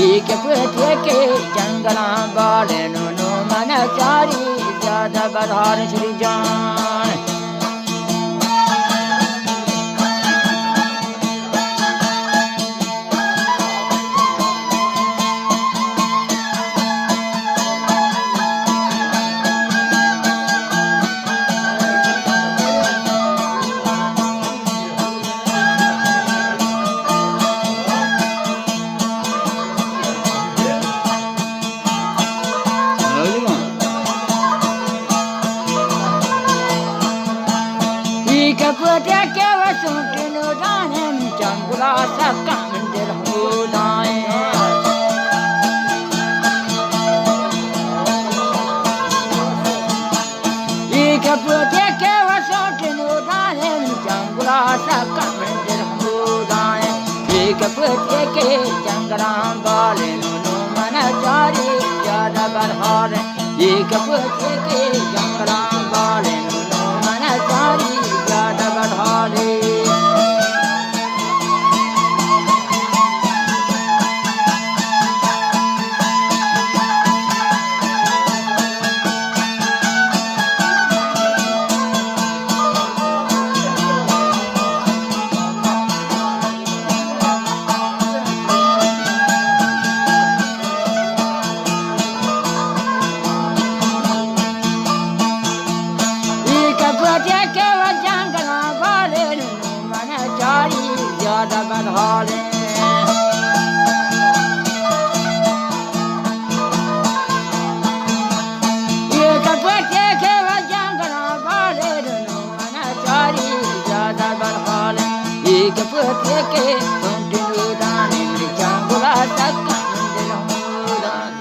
एक पुत्र के जंगला बाले नो मन चारी ज्यादा बधार श्री जान के वसों के दाने चंगुला सबका मंदिर हो दाए एक पोते के वसों के दाने चंगुला सबका मंदिर हो दाए एक पोते के जंगला बाले नो मन चारी ज्यादा बरहार एक पोते के जंगला बाले नो मन चारी ज्यादा बरहार ज्यादा बधाले एक पोते के जंगला बाले नो मन चारी ज्यादा बधाले एक पोते के दाने चंगुला सबका मंदिर हो दान